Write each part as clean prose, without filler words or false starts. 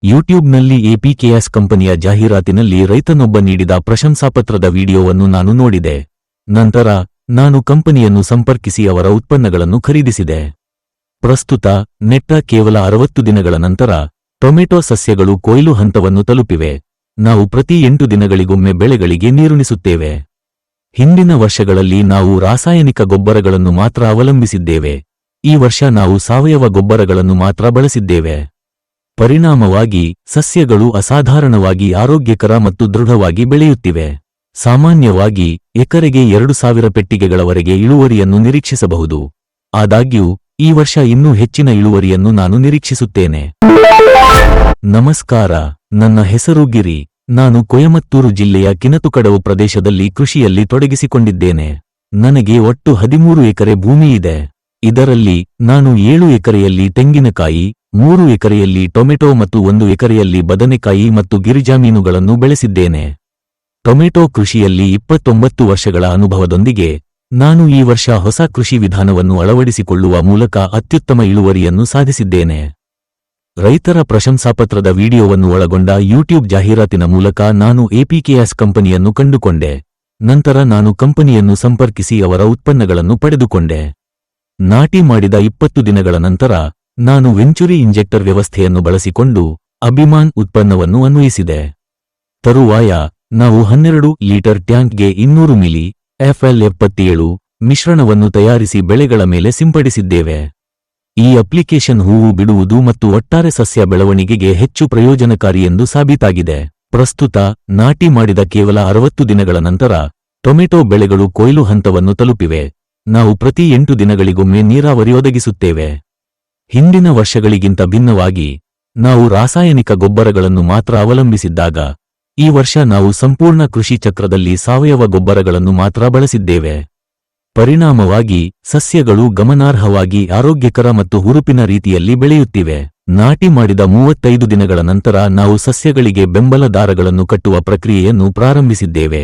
ಯೂಟ್ಯೂಬ್ನಲ್ಲಿ ಎಪಿಕೆಎಸ್ ಕಂಪನಿಯ ಜಾಹೀರಾತಿನಲ್ಲಿ ರೈತನೊಬ್ಬ ನೀಡಿದ ಪ್ರಶಂಸಾಪತ್ರದ ವಿಡಿಯೋವನ್ನು ನಾನು ನೋಡಿದೆ. ನಂತರ ನಾನು ಕಂಪನಿಯನ್ನು ಸಂಪರ್ಕಿಸಿ ಅವರ ಉತ್ಪನ್ನಗಳನ್ನು ಖರೀದಿಸಿದೆ. ಪ್ರಸ್ತುತ ನೆಟ್ಟ ಕೇವಲ 60 ದಿನಗಳ ನಂತರ ಟೊಮೆಟೊ ಸಸ್ಯಗಳು ಕೊಯ್ಲು ಹಂತವನ್ನು ತಲುಪಿವೆ. ನಾವು ಪ್ರತಿ 8 ದಿನಗಳಿಗೊಮ್ಮೆ ಬೆಳೆಗಳಿಗೆ ನೀರುಣಿಸುತ್ತೇವೆ. ಹಿಂದಿನ ವರ್ಷಗಳಲ್ಲಿ ನಾವು ರಾಸಾಯನಿಕ ಗೊಬ್ಬರಗಳನ್ನು ಮಾತ್ರ ಅವಲಂಬಿಸಿದ್ದೇವೆ. ಈ ವರ್ಷ ನಾವು ಸಾವಯವ ಗೊಬ್ಬರಗಳನ್ನು ಮಾತ್ರ ಬಳಸಿದ್ದೇವೆ. ಪರಿಣಾಮವಾಗಿ ಸಸ್ಯಗಳು ಅಸಾಧಾರಣವಾಗಿ ಆರೋಗ್ಯಕರ ಮತ್ತು ದೃಢವಾಗಿ ಬೆಳೆಯುತ್ತಿವೆ. ಸಾಮಾನ್ಯವಾಗಿ ಎಕರೆಗೆ 2000 ಪೆಟ್ಟಿಗೆಗಳವರೆಗೆ ಇಳುವರಿಯನ್ನು ನಿರೀಕ್ಷಿಸಬಹುದು. ಆದಾಗ್ಯೂ ಈ ವರ್ಷ ಇನ್ನೂ ಹೆಚ್ಚಿನ ಇಳುವರಿಯನ್ನು ನಾನು ನಿರೀಕ್ಷಿಸುತ್ತೇನೆ. ನಮಸ್ಕಾರ, ನನ್ನ ಹೆಸರು ಗಿರಿ. ನಾನು ಕೊಯಮತ್ತೂರು ಜಿಲ್ಲೆಯ ಕಿನತುಕಡವು ಪ್ರದೇಶದಲ್ಲಿ ಕೃಷಿಯಲ್ಲಿ ತೊಡಗಿಸಿಕೊಂಡಿದ್ದೇನೆ. ನನಗೆ ಒಟ್ಟು 13 ಎಕರೆ ಭೂಮಿ ಇದೆ. ಇದರಲ್ಲಿ ನಾನು 7 ಎಕರೆಯಲ್ಲಿ ತೆಂಗಿನಕಾಯಿ, 3 ಎಕರೆಯಲ್ಲಿ ಟೊಮೆಟೊ ಮತ್ತು 1 ಎಕರೆಯಲ್ಲಿ ಬದನೆಕಾಯಿ ಮತ್ತು ಗಿರಿಜಾಮೀನುಗಳನ್ನು ಬೆಳೆಸಿದ್ದೇನೆ. ಟೊಮೆಟೊ ಕೃಷಿಯಲ್ಲಿ 29 ವರ್ಷಗಳ ಅನುಭವದೊಂದಿಗೆ ನಾನು ಈ ವರ್ಷ ಹೊಸ ಕೃಷಿ ವಿಧಾನವನ್ನು ಅಳವಡಿಸಿಕೊಳ್ಳುವ ಮೂಲಕ ಅತ್ಯುತ್ತಮ ಇಳುವರಿಯನ್ನು ಸಾಧಿಸಿದ್ದೇನೆ. ರೈತರ ಪ್ರಶಂಸಾಪತ್ರದ ವಿಡಿಯೋವನ್ನು ಒಳಗೊಂಡ ಯೂಟ್ಯೂಬ್ ಜಾಹೀರಾತಿನ ಮೂಲಕ ನಾನು ಎಪಿಕೆಎಸ್ ಕಂಪನಿಯನ್ನು ಕಂಡುಕೊಂಡೆ. ನಂತರ ನಾನು ಕಂಪನಿಯನ್ನು ಸಂಪರ್ಕಿಸಿ ಅವರ ಉತ್ಪನ್ನಗಳನ್ನು ಪಡೆದುಕೊಂಡೆ. ನಾಟಿ ಮಾಡಿದ 20 ದಿನಗಳ ನಂತರ ನಾನು ವೆಂಚುರಿ ಇಂಜೆಕ್ಟರ್ ವ್ಯವಸ್ಥೆಯನ್ನು ಬಳಸಿಕೊಂಡು ಅಭಿಮಾನ್ ಉತ್ಪನ್ನವನ್ನು ಅನ್ವಯಿಸಿದೆ. ತರುವಾಯ ನಾವು 12 ಲೀಟರ್ ಟ್ಯಾಂಕ್ಗೆ 200 ಮಿಲಿ FL77 ಮಿಶ್ರಣವನ್ನು ತಯಾರಿಸಿ ಬೆಳೆಗಳ ಮೇಲೆ ಸಿಂಪಡಿಸಿದ್ದೇವೆ. ಈ ಅಪ್ಲಿಕೇಶನ್ ಹೂವು ಬಿಡುವುದು ಮತ್ತು ಒಟ್ಟಾರೆ ಸಸ್ಯ ಬೆಳವಣಿಗೆಗೆ ಹೆಚ್ಚು ಪ್ರಯೋಜನಕಾರಿ ಎಂದು ಸಾಬೀತಾಗಿದೆ. ಪ್ರಸ್ತುತ ನಾಟಿ ಮಾಡಿದ ಕೇವಲ 60 ದಿನಗಳ ನಂತರ ಟೊಮೆಟೊ ಬೆಳೆಗಳು ಕೊಯ್ಲು ಹಂತವನ್ನು ತಲುಪಿವೆ. ನಾವು ಪ್ರತಿ 8 ದಿನಗಳಿಗೊಮ್ಮೆ ನೀರಾವರಿ ಒದಗಿಸುತ್ತೇವೆ. ಹಿಂದಿನ ವರ್ಷಗಳಿಗಿಂತ ಭಿನ್ನವಾಗಿ ನಾವು ರಾಸಾಯನಿಕ ಗೊಬ್ಬರಗಳನ್ನು ಮಾತ್ರ ಅವಲಂಬಿಸಿದ್ದಾಗ ಈ ವರ್ಷ ನಾವು ಸಂಪೂರ್ಣ ಕೃಷಿ ಚಕ್ರದಲ್ಲಿ ಸಾವಯವ ಗೊಬ್ಬರಗಳನ್ನು ಮಾತ್ರ ಬಳಸಿದ್ದೇವೆ. ಪರಿಣಾಮವಾಗಿ ಸಸ್ಯಗಳು ಗಮನಾರ್ಹವಾಗಿ ಆರೋಗ್ಯಕರ ಮತ್ತು ಹುರುಪಿನ ರೀತಿಯಲ್ಲಿ ಬೆಳೆಯುತ್ತಿವೆ. ನಾಟಿ ಮಾಡಿದ 35 ದಿನಗಳ ನಂತರ ನಾವು ಸಸ್ಯಗಳಿಗೆ ಬೆಂಬಲ ದಾರಗಳನ್ನು ಕಟ್ಟುವ ಪ್ರಕ್ರಿಯೆಯನ್ನು ಪ್ರಾರಂಭಿಸಿದ್ದೇವೆ.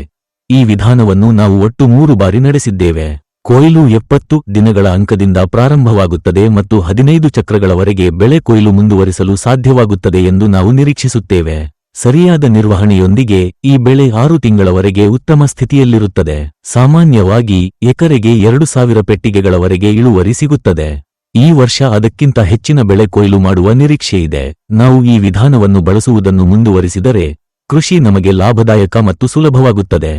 ಈ ವಿಧಾನವನ್ನು ನಾವು ಒಟ್ಟು 3 ಬಾರಿ ನಡೆಸಿದ್ದೇವೆ. ಕೊಯ್ಲು 70 ದಿನಗಳ ಅಂಕದಿಂದ ಪ್ರಾರಂಭವಾಗುತ್ತದೆ ಮತ್ತು 15 ಚಕ್ರಗಳವರೆಗೆ ಬೆಳೆ ಕೊಯ್ಲು ಮುಂದುವರಿಸಲು ಸಾಧ್ಯವಾಗುತ್ತದೆ ಎಂದು ನಾವು ನಿರೀಕ್ಷಿಸುತ್ತೇವೆ. ಸರಿಯಾದ ನಿರ್ವಹಣೆಯೊಂದಿಗೆ ಈ ಬೆಳೆ 6 ತಿಂಗಳವರೆಗೆ ಉತ್ತಮ ಸ್ಥಿತಿಯಲ್ಲಿರುತ್ತದೆ. ಸಾಮಾನ್ಯವಾಗಿ ಎಕರೆಗೆ 2000 ಪೆಟ್ಟಿಗೆಗಳವರೆಗೆ ಇಳುವರಿ ಸಿಗುತ್ತದೆ. ಈ ವರ್ಷ ಅದಕ್ಕಿಂತ ಹೆಚ್ಚಿನ ಬೆಳೆ ಕೊಯ್ಲು ಮಾಡುವ ನಿರೀಕ್ಷೆಯಿದೆ. ನಾವು ಈ ವಿಧಾನವನ್ನು ಬಳಸುವುದನ್ನು ಮುಂದುವರಿಸಿದರೆ ಕೃಷಿ ನಮಗೆ ಲಾಭದಾಯಕ ಮತ್ತು ಸುಲಭವಾಗುತ್ತದೆ.